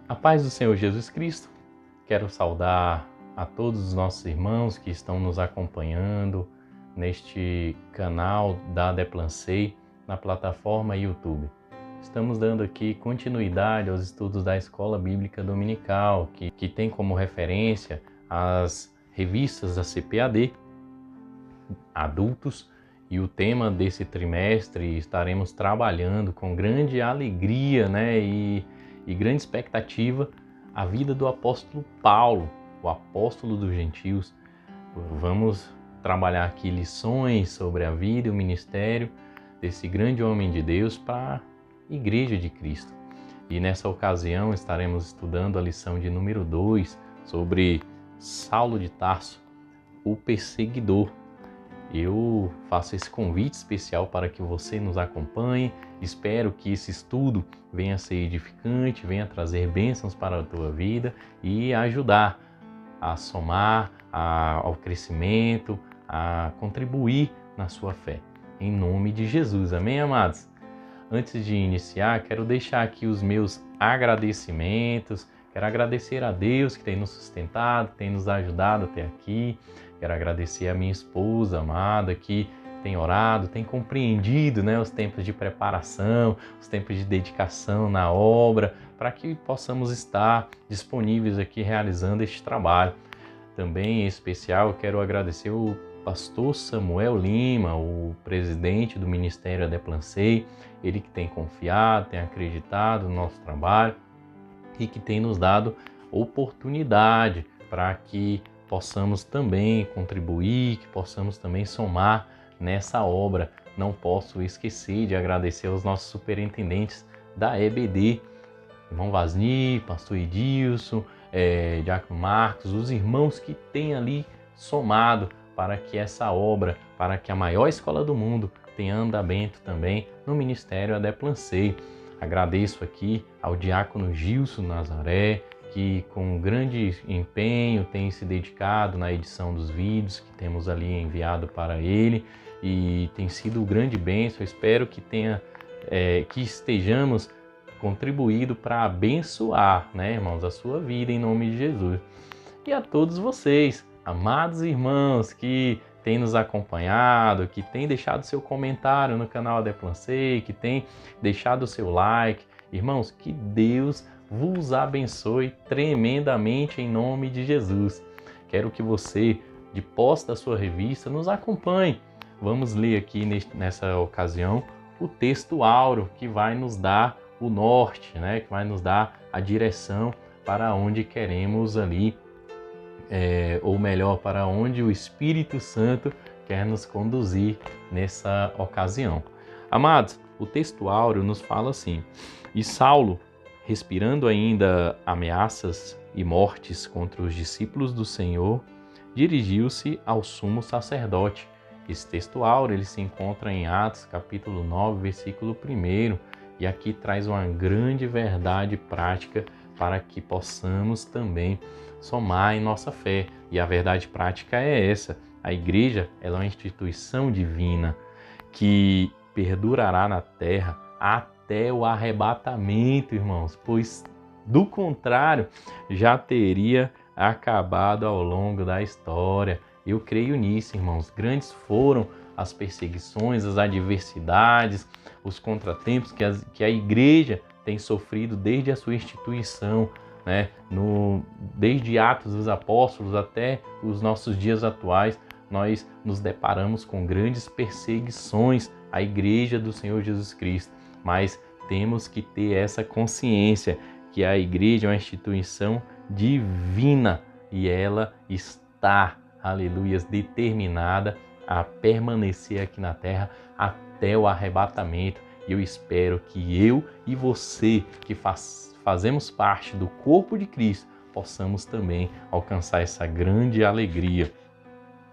A paz do Senhor Jesus Cristo. Quero saudar a todos os nossos irmãos que estão nos acompanhando neste canal da Deplancei na plataforma YouTube. Estamos dando aqui continuidade aos estudos da Escola Bíblica Dominical, que tem como referência as revistas da CPAD, adultos, e o tema desse trimestre estaremos trabalhando com grande alegria, e grande expectativa a vida do apóstolo Paulo, o apóstolo dos gentios. Vamos trabalhar aqui lições sobre a vida e o ministério desse grande homem de Deus para a Igreja de Cristo. E nessa ocasião estaremos estudando a lição de número 2 sobre Saulo de Tarso, o perseguidor. Eu faço esse convite especial para que você nos acompanhe. Espero que esse estudo venha a ser edificante, venha trazer bênçãos para a tua vida e ajudar a somar ao crescimento, a contribuir na sua fé. Em nome de Jesus, amém, amados? Antes de iniciar, quero deixar aqui os meus agradecimentos. Quero agradecer a Deus que tem nos sustentado, que tem nos ajudado até aqui. Quero agradecer a minha esposa amada que tem orado, tem compreendido, os tempos de preparação, os tempos de dedicação na obra, para que possamos estar disponíveis aqui realizando este trabalho. Também, em especial, quero agradecer o pastor Samuel Lima, o presidente do Ministério Deplancei, ele que tem confiado, tem acreditado no nosso trabalho e que tem nos dado oportunidade para que possamos também contribuir, que possamos também somar nessa obra. Não posso esquecer de agradecer aos nossos superintendentes da EBD, irmão Vasni, pastor Edilson, Diácono Marcos, os irmãos que têm ali somado para que essa obra, para que a maior escola do mundo tenha andamento também no Ministério Deplancei. Agradeço aqui ao diácono Gilson Nazaré, que com grande empenho tem se dedicado na edição dos vídeos que temos ali enviado para ele e tem sido um grande bênção. Eu espero que que estejamos contribuído para abençoar, irmãos, a sua vida em nome de Jesus. E a todos vocês, amados irmãos que têm nos acompanhado, que têm deixado seu comentário no canal Deplancei, que têm deixado o seu like. Irmãos, que Deus vos abençoe tremendamente em nome de Jesus. Quero que você, de posse da sua revista, nos acompanhe. Vamos ler aqui nessa ocasião o texto áureo que vai nos dar o norte, que vai nos dar a direção para onde queremos ali, ou melhor, para onde o Espírito Santo quer nos conduzir nessa ocasião. Amados, o texto áureo nos fala assim: e Saulo, respirando ainda ameaças e mortes contra os discípulos do Senhor, dirigiu-se ao sumo sacerdote. Esse texto áureo ele se encontra em Atos, capítulo 9, versículo 1, e aqui traz uma grande verdade prática para que possamos também somar em nossa fé. E a verdade prática é essa: a igreja ela é uma instituição divina que perdurará na terra até o arrebatamento, irmãos, pois do contrário já teria acabado ao longo da história. Eu creio nisso, irmãos. Grandes foram as perseguições, as adversidades, os contratempos que a igreja tem sofrido desde a sua instituição, desde Atos dos Apóstolos até os nossos dias atuais. Nós nos deparamos com grandes perseguições à Igreja do Senhor Jesus Cristo, mas temos que ter essa consciência que a Igreja é uma instituição divina e ela está, aleluias, determinada a permanecer aqui na terra até o arrebatamento. E eu espero que eu e você que fazemos parte do corpo de Cristo possamos também alcançar essa grande alegria,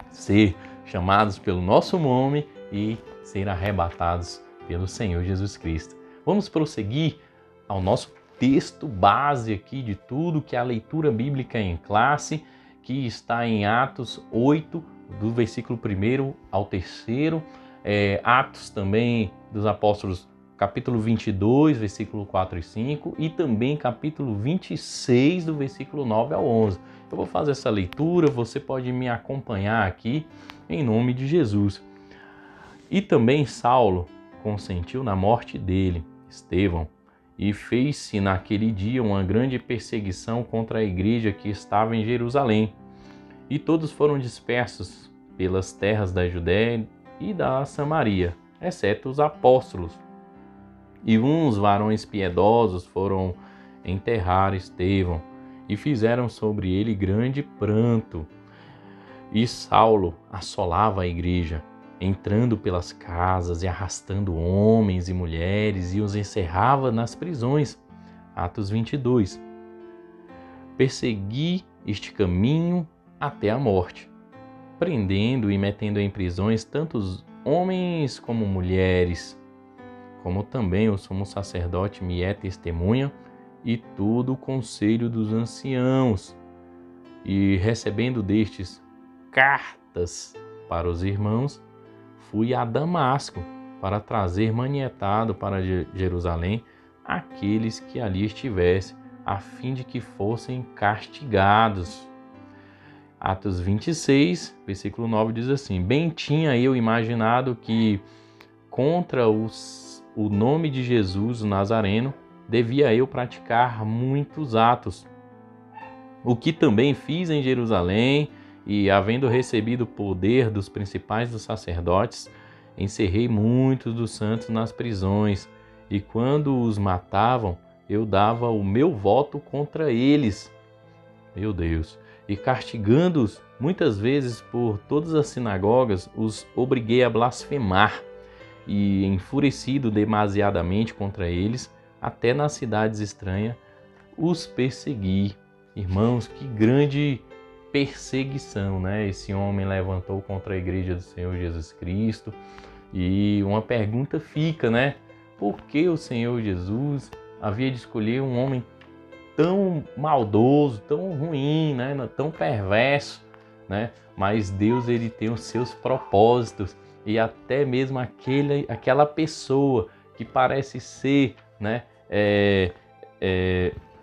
ser chamados pelo nosso nome e ser arrebatados pelo Senhor Jesus Cristo. Vamos prosseguir ao nosso texto base aqui de tudo, que é a leitura bíblica em classe, que está em Atos 8, do versículo 1 ao 3, Atos também dos Apóstolos, capítulo 22, versículo 4 e 5, e também capítulo 26, do versículo 9 ao 11. Eu vou fazer essa leitura, você pode me acompanhar aqui, em nome de Jesus. E também Saulo consentiu na morte dele, Estevão, e fez-se naquele dia uma grande perseguição contra a igreja que estava em Jerusalém. E todos foram dispersos pelas terras da Judéia e da Samaria, exceto os apóstolos. E uns varões piedosos foram enterrar Estevão, e fizeram sobre ele grande pranto. E Saulo assolava a igreja, entrando pelas casas e arrastando homens e mulheres, e os encerrava nas prisões. Atos 22. Persegui este caminho até a morte, prendendo e metendo em prisões tantos homens como mulheres, como também o sumo sacerdote me é testemunha, e todo o conselho dos anciãos. E recebendo destes cartas para os irmãos, fui a Damasco para trazer manietado para Jerusalém aqueles que ali estivessem, a fim de que fossem castigados. Atos 26, versículo 9 diz assim: Bem tinha eu imaginado que contra o nome de Jesus, o Nazareno, devia eu praticar muitos atos, o que também fiz em Jerusalém, e havendo recebido o poder dos principais dos sacerdotes, encerrei muitos dos santos nas prisões, e quando os matavam, eu dava o meu voto contra eles. Meu Deus! E castigando-os muitas vezes por todas as sinagogas, os obriguei a blasfemar, e enfurecido demasiadamente contra eles, até nas cidades estranhas, os persegui. Irmãos, que grande perseguição, né? Esse homem levantou contra a igreja do Senhor Jesus Cristo. E uma pergunta fica, né? Por que o Senhor Jesus havia de escolher um homem tão maldoso, tão ruim, né? Tão perverso, né? Mas Deus, ele tem os seus propósitos, e até mesmo aquela pessoa que parece ser, né?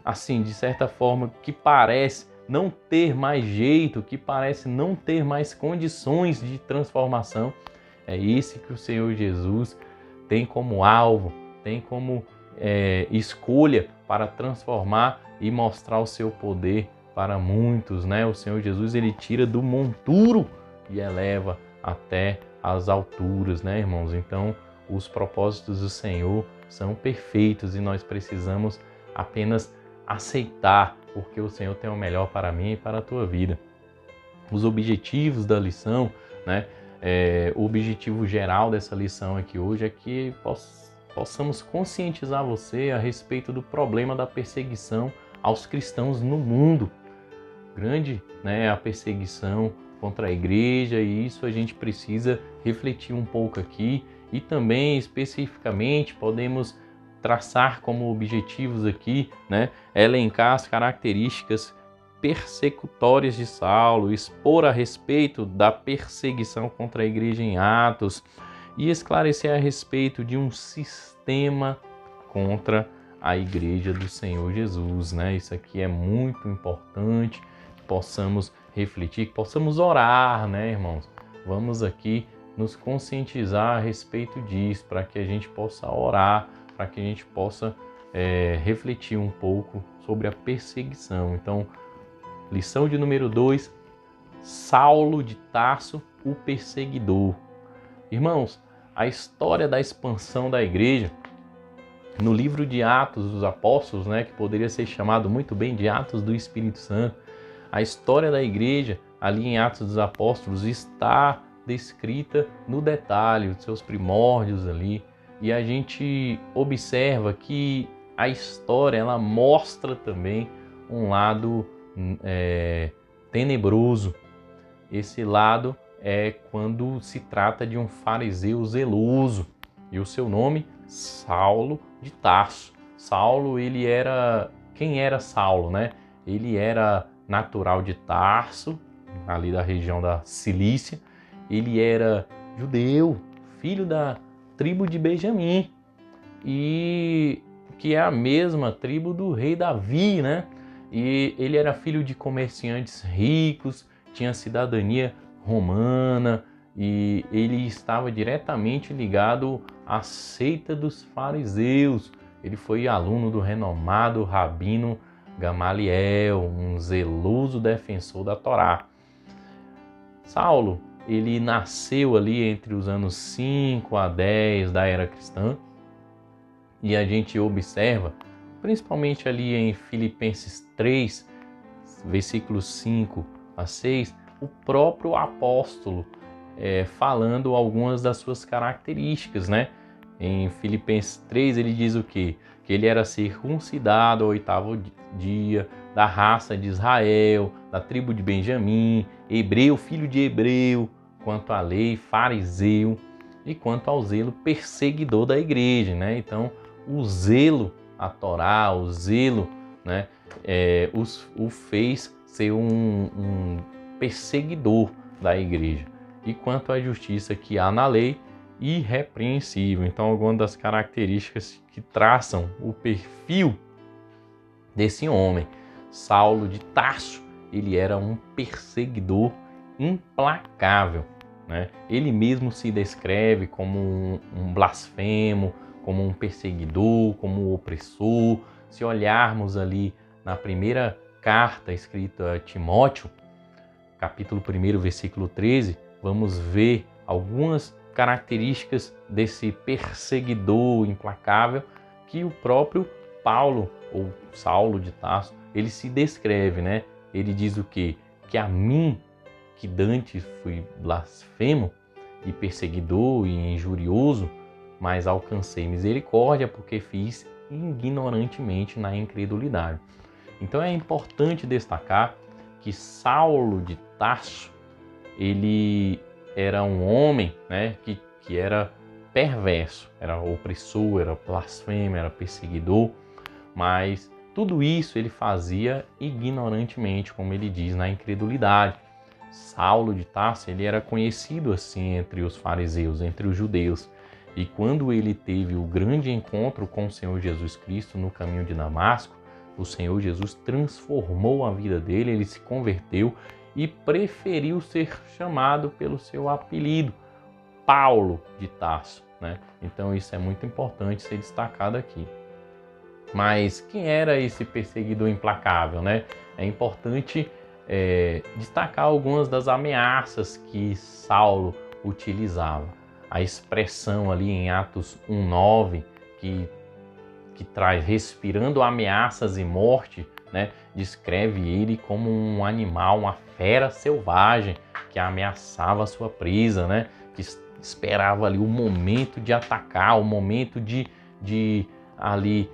Assim, de certa forma, que parece não ter mais jeito, que parece não ter mais condições de transformação, é esse que o Senhor Jesus tem como alvo, tem como escolha para transformar e mostrar o seu poder para muitos, né? O Senhor Jesus, ele tira do monturo e eleva até as alturas, né, irmãos? Então, os propósitos do Senhor são perfeitos e nós precisamos apenas aceitar, porque o Senhor tem o melhor para mim e para a tua vida. Os objetivos da lição, né? O objetivo geral dessa lição aqui hoje é que possamos conscientizar você a respeito do problema da perseguição aos cristãos no mundo. Grande, né, a perseguição contra a igreja, e isso a gente precisa refletir um pouco aqui, e também especificamente podemos traçar como objetivos aqui, né, elencar as características persecutórias de Saulo, expor a respeito da perseguição contra a igreja em Atos e esclarecer a respeito de um sistema contra a igreja do Senhor Jesus, né? Isso aqui é muito importante, que possamos refletir, que possamos orar, né, irmãos? Vamos aqui nos conscientizar a respeito disso, para que a gente possa orar, para que a gente possa refletir um pouco sobre a perseguição. Então, lição de número 2, Saulo de Tarso, o perseguidor. Irmãos, a história da expansão da igreja, no livro de Atos dos Apóstolos, né, que poderia ser chamado muito bem de Atos do Espírito Santo, a história da igreja ali em Atos dos Apóstolos está descrita no detalhe, os seus primórdios ali, e a gente observa que a história, ela mostra também um lado tenebroso. Esse lado é quando se trata de um fariseu zeloso, e o seu nome, Saulo de Tarso. Saulo, ele era... Quem era Saulo, né? Ele era natural de Tarso, ali da região da Cilícia. Ele era judeu, filho da tribo de Benjamim. e que é a mesma tribo do rei Davi, né? E ele era filho de comerciantes ricos, tinha cidadania romana e ele estava diretamente ligado à seita dos fariseus. Ele foi aluno do renomado rabino Gamaliel, um zeloso defensor da Torá. Saulo, ele nasceu ali entre os anos 5 a 10 da era cristã e a gente observa, principalmente ali em Filipenses 3, versículos 5 a 6, o próprio apóstolo falando algumas das suas características, né? Em Filipenses 3 ele diz o quê? Que ele era circuncidado ao 8º dia, da raça de Israel, da tribo de Benjamim, hebreu, filho de hebreu, quanto à lei, fariseu, e quanto ao zelo, perseguidor da igreja, né? Então, o zelo à Torá, o zelo, né, o fez ser um perseguidor da igreja. E quanto à justiça que há na lei, irrepreensível. Então, algumas das características que traçam o perfil desse homem, Saulo de Tarso, ele era um perseguidor implacável, né? Ele mesmo se descreve como um blasfemo, como um perseguidor, como um opressor. Se olharmos ali na primeira carta escrita a Timóteo, capítulo 1, versículo 13, vamos ver algumas características desse perseguidor implacável que o próprio Paulo, ou Saulo de Tarso, ele se descreve, né? Ele diz o quê? Que a mim, que dantes fui blasfemo e perseguidor e injurioso, mas alcancei misericórdia porque fiz ignorantemente na incredulidade. Então é importante destacar que Saulo de Tarso, ele era um homem, né, que era perverso, era opressor, era blasfemo, era perseguidor, mas tudo isso ele fazia ignorantemente, como ele diz, na incredulidade. Saulo de Tarso, ele era conhecido assim entre os fariseus, entre os judeus. E quando ele teve o grande encontro com o Senhor Jesus Cristo no caminho de Damasco, o Senhor Jesus transformou a vida dele, ele se converteu e preferiu ser chamado pelo seu apelido, Paulo de Tarso, né? Então isso é muito importante ser destacado aqui. Mas quem era esse perseguidor implacável, né? É importante destacar algumas das ameaças que Saulo utilizava. A expressão ali em Atos 1:9, que traz respirando ameaças e morte, né? Descreve ele como um animal, uma fera selvagem que ameaçava a sua presa, né? Que esperava ali o momento de atacar, o momento de ali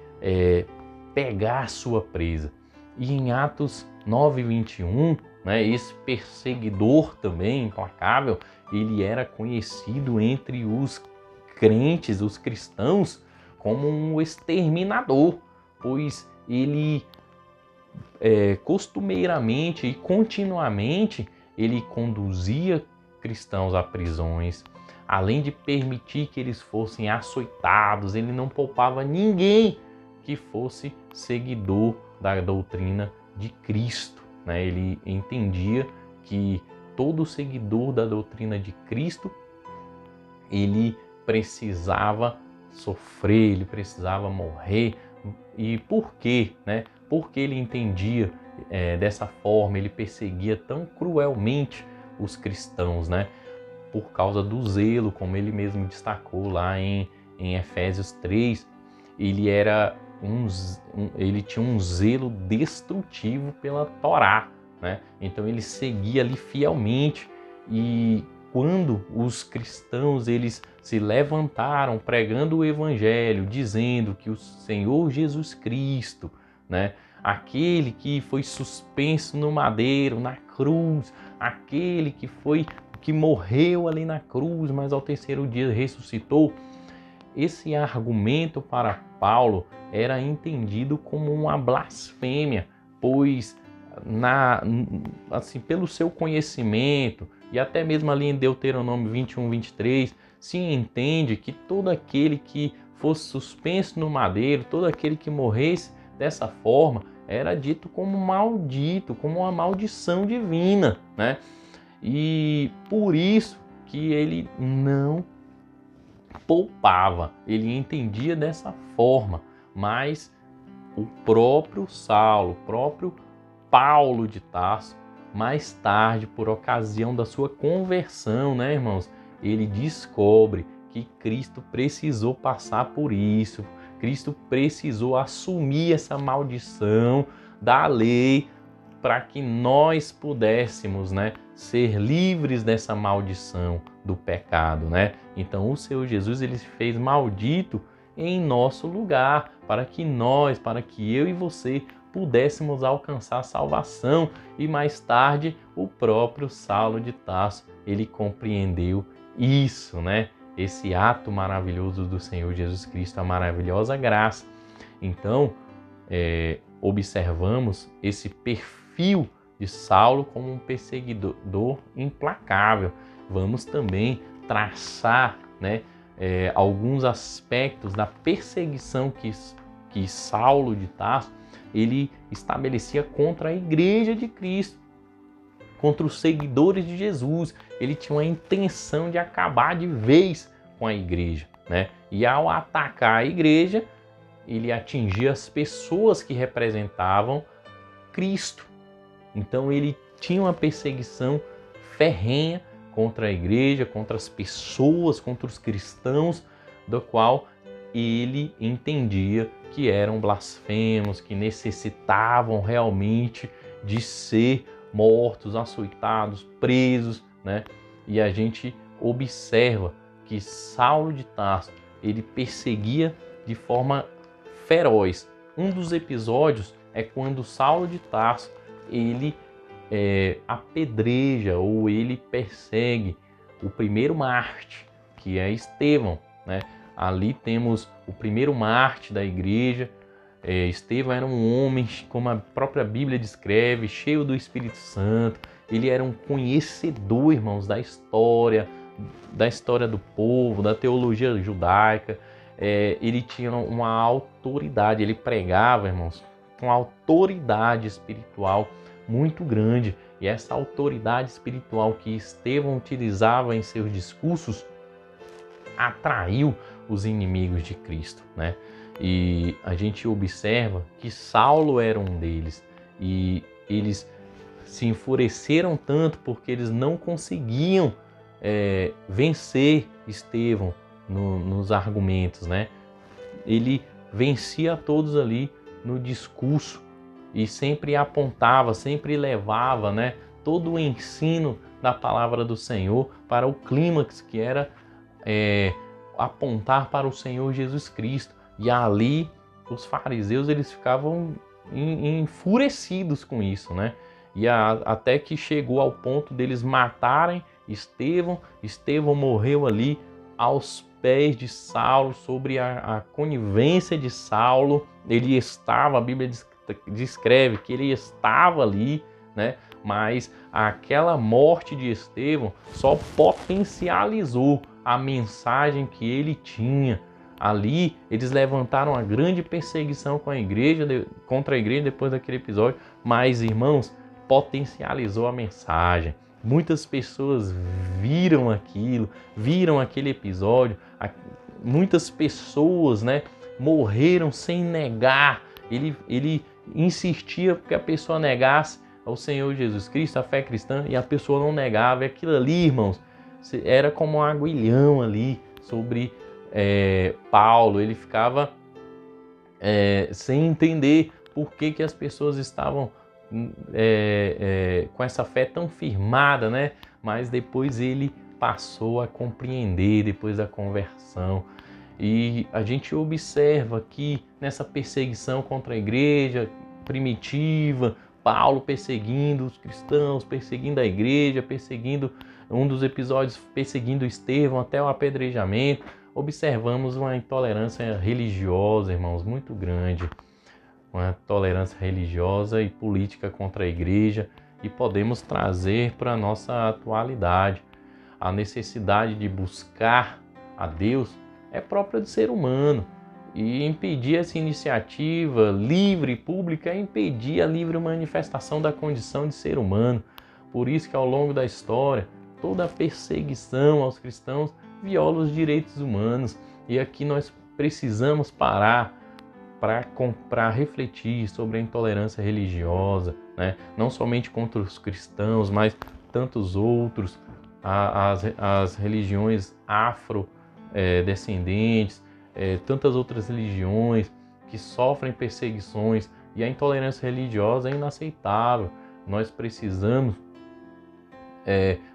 pegar a sua presa. E em Atos 9:21, né, esse perseguidor também implacável, ele era conhecido entre os crentes, os cristãos, como um exterminador, pois ele costumeiramente e continuamente ele conduzia cristãos a prisões, além de permitir que eles fossem açoitados, ele não poupava ninguém que fosse seguidor da doutrina de Cristo, né? Ele entendia que todo seguidor da doutrina de Cristo, ele precisava sofrer, ele precisava morrer. E por quê, né? Porque ele entendia dessa forma, ele perseguia tão cruelmente os cristãos, né? Por causa do zelo, como ele mesmo destacou lá em Efésios 3, ele tinha um zelo destrutivo pela Torá, né? Então ele seguia ali fielmente, e quando os cristãos eles se levantaram pregando o evangelho, dizendo que o Senhor Jesus Cristo, né, aquele que foi suspenso no madeiro, na cruz, aquele que morreu ali na cruz, mas ao terceiro dia ressuscitou, esse argumento para Paulo era entendido como uma blasfêmia, pois pelo seu conhecimento, e até mesmo ali em Deuteronômio 21:23, se entende que todo aquele que fosse suspenso no madeiro, todo aquele que morresse dessa forma era dito como maldito, como uma maldição divina, né? E por isso que ele não poupava, ele entendia dessa forma, mas o próprio Saulo, o próprio Paulo de Tarso, mais tarde, por ocasião da sua conversão, né, irmãos, ele descobre que Cristo precisou passar por isso, Cristo precisou assumir essa maldição da lei para que nós pudéssemos, né, ser livres dessa maldição do pecado, né? Então o Senhor Jesus, ele se fez maldito em nosso lugar, para que eu e você pudéssemos alcançar a salvação. E mais tarde, o próprio Saulo de Tarso, ele compreendeu isso, né? Esse ato maravilhoso do Senhor Jesus Cristo, a maravilhosa graça. Então, observamos esse perfil de Saulo como um perseguidor implacável. Vamos também traçar, né, alguns aspectos da perseguição que Saulo de Tarso ele estabelecia contra a igreja de Cristo, contra os seguidores de Jesus. Ele tinha uma intenção de acabar de vez com a igreja, né? E ao atacar a igreja, ele atingia as pessoas que representavam Cristo. Então ele tinha uma perseguição ferrenha contra a igreja, contra as pessoas, contra os cristãos, do qual ele entendia que eram blasfemos, que necessitavam realmente de ser mortos, açoitados, presos, né? E a gente observa que Saulo de Tarso, ele perseguia de forma feroz. Um dos episódios é quando Saulo de Tarso, ele apedreja ou ele persegue o primeiro mártir, que é Estevão, né? Ali temos o primeiro mártir da igreja. Estevão era um homem, como a própria Bíblia descreve, cheio do Espírito Santo. Ele era um conhecedor, irmãos, da história do povo, da teologia judaica. Ele tinha uma autoridade, ele pregava, irmãos, com autoridade espiritual muito grande. E essa autoridade espiritual que Estevão utilizava em seus discursos atraiu os inimigos de Cristo, né? E a gente observa que Saulo era um deles, e eles se enfureceram tanto porque eles não conseguiam vencer Estevão nos argumentos, né? Ele vencia a todos ali no discurso e sempre apontava, sempre levava, né, todo o ensino da palavra do Senhor para o clímax, que era apontar para o Senhor Jesus Cristo. E ali os fariseus, eles ficavam enfurecidos com isso, né? E até que chegou ao ponto deles matarem Estevão. Estevão morreu ali aos pés de Saulo, sobre a conivência de Saulo. Ele estava, a Bíblia descreve que ele estava ali, né? Mas aquela morte de Estevão só potencializou a mensagem que ele tinha. Ali eles levantaram uma grande perseguição contra a igreja depois daquele episódio, mas, irmãos, potencializou a mensagem. Muitas pessoas viram aquilo, viram aquele episódio. Muitas pessoas, né, morreram sem negar. Ele insistia que a pessoa negasse ao Senhor Jesus Cristo, a fé cristã, e a pessoa não negava. E aquilo ali, irmãos, era como um aguilhão ali sobre Paulo. Ele ficava sem entender por que as pessoas estavam com essa fé tão firmada, né? Mas depois ele passou a compreender, depois da conversão. E a gente observa que nessa perseguição contra a igreja primitiva, Paulo perseguindo os cristãos, perseguindo a igreja, perseguindo, um dos episódios, perseguindo Estevão até o apedrejamento, observamos uma intolerância religiosa, irmãos, muito grande. Uma tolerância religiosa e política contra a igreja, e podemos trazer para a nossa atualidade. A necessidade de buscar a Deus é própria do ser humano. E impedir essa iniciativa livre e pública é impedir a livre manifestação da condição de ser humano. Por isso que ao longo da história, toda a perseguição aos cristãos viola os direitos humanos. E aqui nós precisamos parar para refletir sobre a intolerância religiosa, né? Não somente contra os cristãos, mas tantos outros, as religiões afrodescendentes, tantas outras religiões que sofrem perseguições, e a intolerância religiosa é inaceitável. Nós precisamos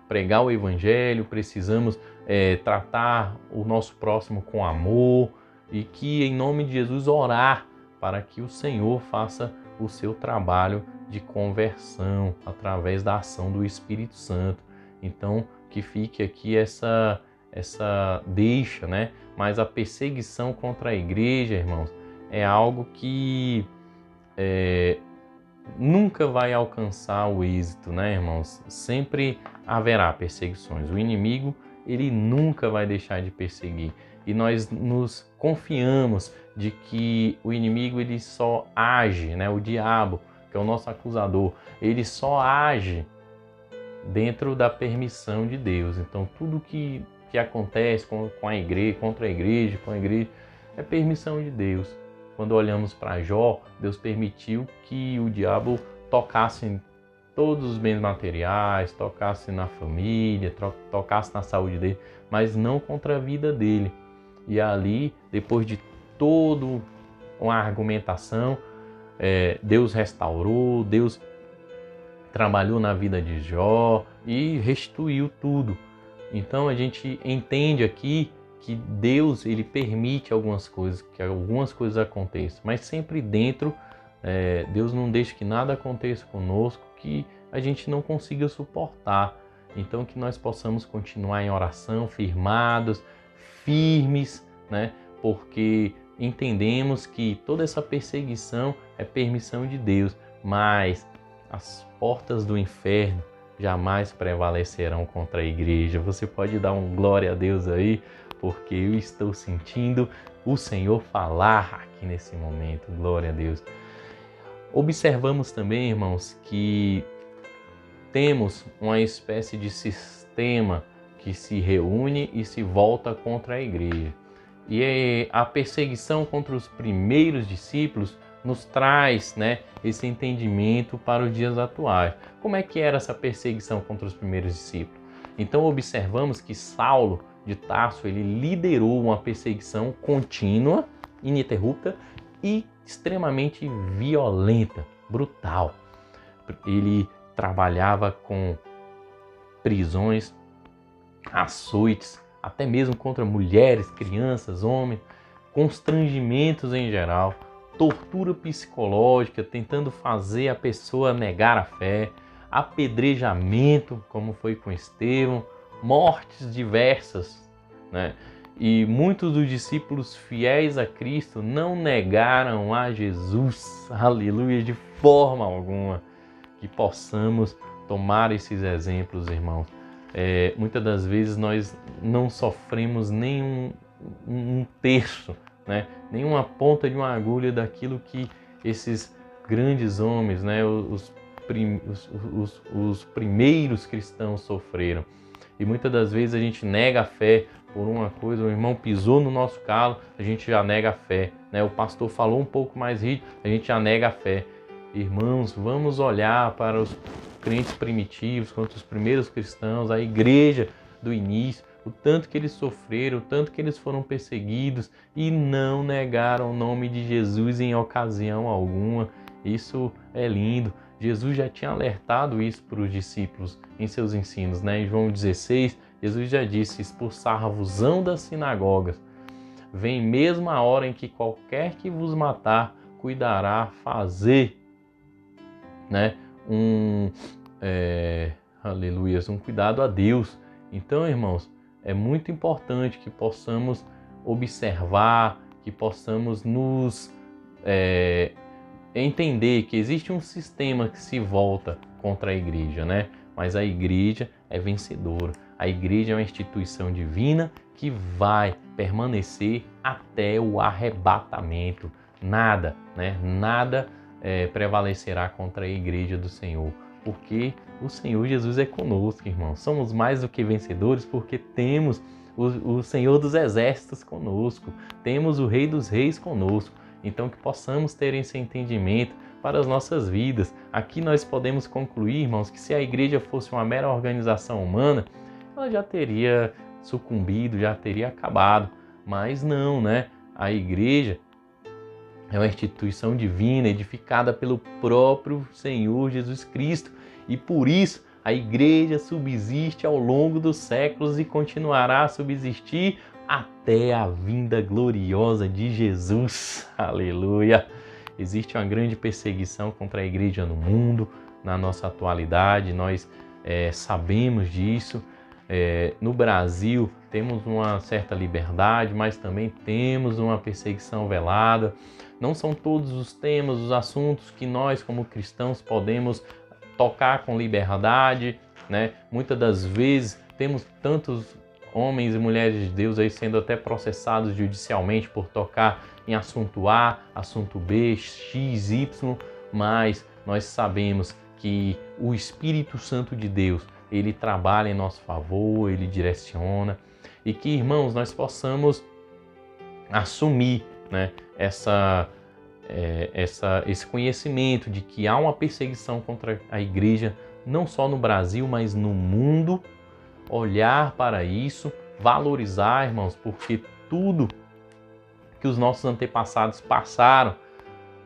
pregar o evangelho, precisamos tratar o nosso próximo com amor, e que em nome de Jesus orar para que o Senhor faça o seu trabalho de conversão através da ação do Espírito Santo. Então que fique aqui essa deixa, né? Mas a perseguição contra a igreja, irmãos, é algo que nunca vai alcançar o êxito, né, irmãos? Sempre haverá perseguições. O inimigo, ele nunca vai deixar de perseguir. E nós nos confiamos de que o inimigo, ele só age, né? O diabo, que é o nosso acusador, ele só age dentro da permissão de Deus. Então tudo que acontece com a igreja, contra a igreja, com a igreja, é permissão de Deus. Quando olhamos para Jó, Deus permitiu que o diabo tocasse em todos os bens materiais, tocasse na família, tocasse na saúde dele, mas não contra a vida dele. E ali, depois de toda uma argumentação, Deus restaurou, Deus trabalhou na vida de Jó e restituiu tudo. Então a gente entende aqui que Deus, ele permite algumas coisas, que algumas coisas aconteçam, mas sempre dentro, Deus não deixa que nada aconteça conosco que a gente não consiga suportar. Então que nós possamos continuar em oração, firmados, firmes, né? Porque entendemos que toda essa perseguição é permissão de Deus, mas as portas do inferno jamais prevalecerão contra a igreja. Você pode dar um glória a Deus aí, porque eu estou sentindo o Senhor falar aqui nesse momento. Glória a Deus. Observamos também, irmãos, que temos uma espécie de sistema que se reúne e se volta contra a igreja. E a perseguição contra os primeiros discípulos nos traz, né, esse entendimento para os dias atuais. Como é que era essa perseguição contra os primeiros discípulos? Então observamos que Saulo de Tarso, ele liderou uma perseguição contínua, ininterrupta e extremamente violenta, brutal. Ele trabalhava com prisões, açoites, até mesmo contra mulheres, crianças, homens, constrangimentos em geral, tortura psicológica, tentando fazer a pessoa negar a fé, apedrejamento, como foi com Estevão, mortes diversas, né? E muitos dos discípulos fiéis a Cristo não negaram a Jesus, aleluia, de forma alguma. Que possamos tomar esses exemplos, irmãos. Muitas das vezes nós não sofremos nem um terço, né? Nenhuma ponta de uma agulha daquilo que esses grandes homens, né? Os primeiros cristãos sofreram. E muitas das vezes a gente nega a fé por uma coisa, o irmão pisou no nosso calo, a gente já nega a fé, né? O pastor falou um pouco mais rígido, a gente já nega a fé. Irmãos, vamos olhar para os crentes primitivos, quanto os primeiros cristãos, a igreja do início, o tanto que eles sofreram, o tanto que eles foram perseguidos e não negaram o nome de Jesus em ocasião alguma. Isso é lindo. Jesus já tinha alertado isso para os discípulos em seus ensinos, né? Em João 16, Jesus já disse: expulsar-vos-ão das sinagogas. Vem mesmo a hora em que qualquer que vos matar cuidará fazer, né? Um cuidado a Deus. Então, irmãos, é muito importante que possamos observar, que possamos nos entender que existe um sistema que se volta contra a igreja, né? Mas a igreja é vencedora. A igreja é uma instituição divina que vai permanecer até o arrebatamento. Nada, né? Nada prevalecerá contra a igreja do Senhor, porque o Senhor Jesus é conosco, irmãos. Somos mais do que vencedores porque temos o Senhor dos Exércitos conosco, temos o Rei dos Reis conosco. Então que possamos ter esse entendimento para as nossas vidas. Aqui nós podemos concluir, irmãos, que se a igreja fosse uma mera organização humana, ela já teria sucumbido, já teria acabado. Mas não, né? A igreja é uma instituição divina, edificada pelo próprio Senhor Jesus Cristo. E por isso a igreja subsiste ao longo dos séculos e continuará a subsistir até a vinda gloriosa de Jesus. Aleluia! Existe uma grande perseguição contra a igreja no mundo, na nossa atualidade, nós sabemos disso. No Brasil temos uma certa liberdade, mas também temos uma perseguição velada. Não são todos os temas, os assuntos que nós como cristãos podemos tocar com liberdade, né? Muitas das vezes temos tantos homens e mulheres de Deus aí sendo até processados judicialmente por tocar em assunto A, assunto B, X, Y, mas nós sabemos que o Espírito Santo de Deus, ele trabalha em nosso favor, ele direciona, e que, irmãos, nós possamos assumir, né, esse conhecimento de que há uma perseguição contra a igreja, não só no Brasil, mas no mundo. Olhar para isso, valorizar, irmãos, porque tudo que os nossos antepassados passaram,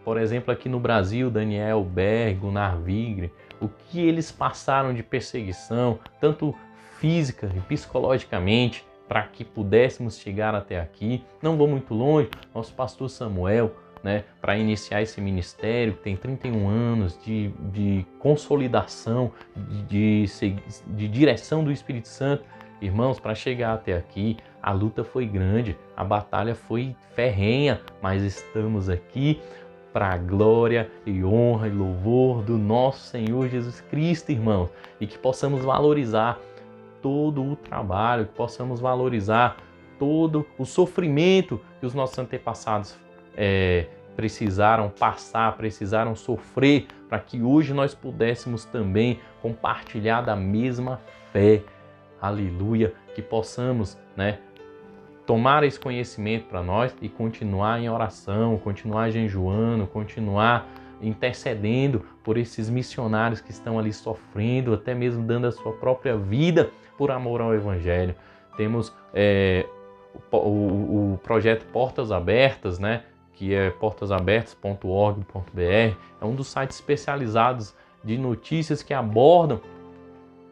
por exemplo, aqui no Brasil, Daniel Berg, Gunnar Vigre, o que eles passaram de perseguição, tanto física e psicologicamente, para que pudéssemos chegar até aqui. Não vou muito longe, nosso pastor Samuel, né, para iniciar esse ministério, que tem 31 anos de consolidação, de direção do Espírito Santo. Irmãos, para chegar até aqui, a luta foi grande, a batalha foi ferrenha, mas estamos aqui para a glória e honra e louvor do nosso Senhor Jesus Cristo, irmãos, e que possamos valorizar todo o trabalho, que possamos valorizar todo o sofrimento que os nossos antepassados precisaram passar, precisaram sofrer, para que hoje nós pudéssemos também compartilhar da mesma fé. Aleluia! Que possamos, né, tomar esse conhecimento para nós e continuar em oração, continuar jejuando, continuar intercedendo por esses missionários que estão ali sofrendo, até mesmo dando a sua própria vida por amor ao Evangelho. Temos o projeto Portas Abertas, né, que é portasabertas.org.br, é um dos sites especializados de notícias que abordam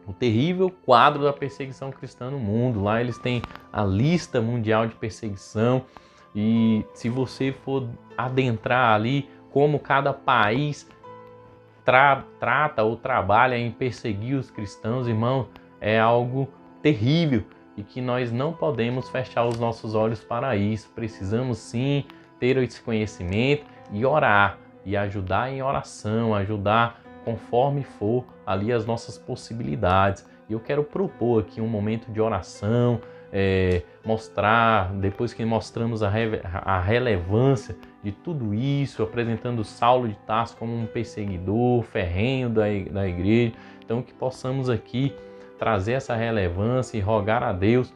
o terrível quadro da perseguição cristã no mundo. Lá eles têm a lista mundial de perseguição, e se você for adentrar ali como cada país trata ou trabalha em perseguir os cristãos, irmão, é algo terrível e que nós não podemos fechar os nossos olhos para isso. Precisamos sim ter esse conhecimento e orar, e ajudar em oração, ajudar conforme for ali as nossas possibilidades. E eu quero propor aqui um momento de oração, mostrar, depois que mostramos a relevância de tudo isso, apresentando Saulo de Tarso como um perseguidor ferrenho da igreja, então que possamos aqui trazer essa relevância e rogar a Deus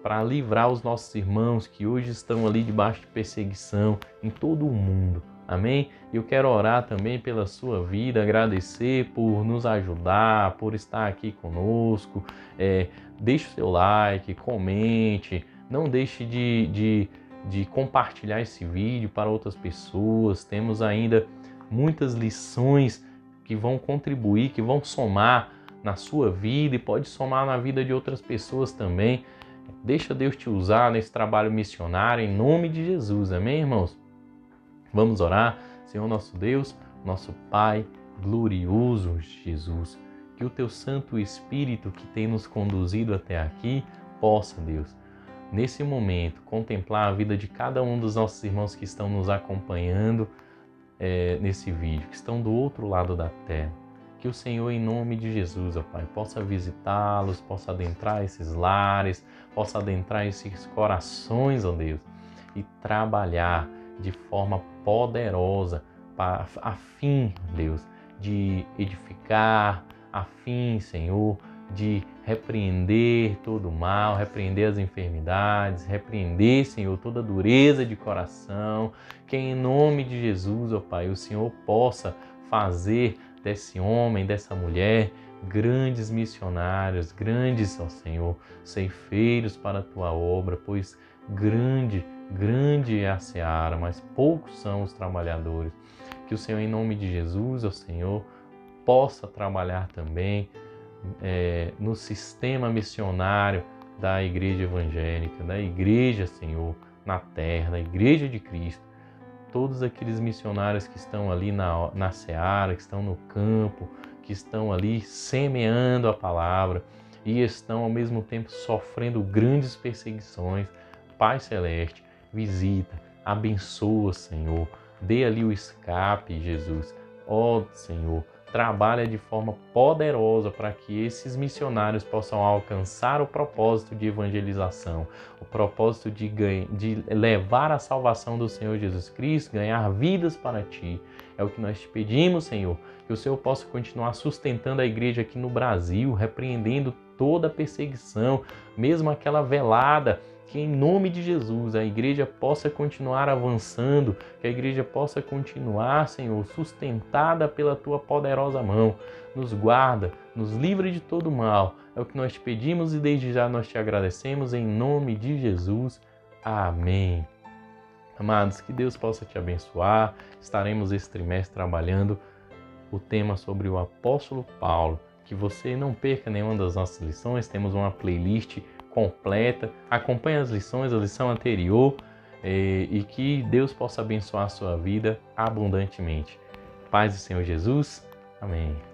para livrar os nossos irmãos que hoje estão ali debaixo de perseguição em todo o mundo. Amém? Eu quero orar também pela sua vida, agradecer por nos ajudar, por estar aqui conosco. Deixe o seu like, comente, não deixe de compartilhar esse vídeo para outras pessoas. Temos ainda muitas lições que vão contribuir, que vão somar na sua vida e pode somar na vida de outras pessoas também. Deixa Deus te usar nesse trabalho missionário em nome de Jesus. Amém, irmãos? Vamos orar. Senhor nosso Deus, nosso Pai glorioso Jesus, que o Teu Santo Espírito que tem nos conduzido até aqui possa, Deus, nesse momento, contemplar a vida de cada um dos nossos irmãos que estão nos acompanhando nesse vídeo, que estão do outro lado da terra. Que o Senhor, em nome de Jesus, ó Pai, possa visitá-los, possa adentrar esses lares, possa adentrar esses corações, ó Deus, e trabalhar de forma poderosa a fim, Deus, de edificar, a fim, Senhor, de repreender todo o mal, repreender as enfermidades, repreender, Senhor, toda dureza de coração. Que em nome de Jesus, ó Pai, o Senhor possa fazer desse homem, dessa mulher, grandes missionários, grandes, ó Senhor, ceifeiros para a Tua obra, pois grande é a seara, mas poucos são os trabalhadores. Que o Senhor, em nome de Jesus, ó Senhor, possa trabalhar também no sistema missionário da igreja evangélica, da igreja, Senhor, na terra, da igreja de Cristo. Todos aqueles missionários que estão ali na seara, que estão no campo, que estão ali semeando a palavra e estão ao mesmo tempo sofrendo grandes perseguições. Pai Celeste, visita, abençoa, Senhor, dê ali o escape, Jesus. Ó Senhor, trabalha de forma poderosa para que esses missionários possam alcançar o propósito de evangelização, o propósito de levar a salvação do Senhor Jesus Cristo, ganhar vidas para Ti. É o que nós te pedimos, Senhor, que o Senhor possa continuar sustentando a igreja aqui no Brasil, repreendendo toda a perseguição, mesmo aquela velada, que em nome de Jesus a igreja possa continuar avançando, que a igreja possa continuar, Senhor, sustentada pela Tua poderosa mão. Nos guarda, nos livre de todo mal. É o que nós te pedimos e desde já nós te agradecemos em nome de Jesus. Amém. Amados, que Deus possa te abençoar. Estaremos esse trimestre trabalhando o tema sobre o apóstolo Paulo. Que você não perca nenhuma das nossas lições. Temos uma playlist completa. Acompanhe as lições, a lição anterior, e que Deus possa abençoar a sua vida abundantemente. Paz do Senhor Jesus. Amém.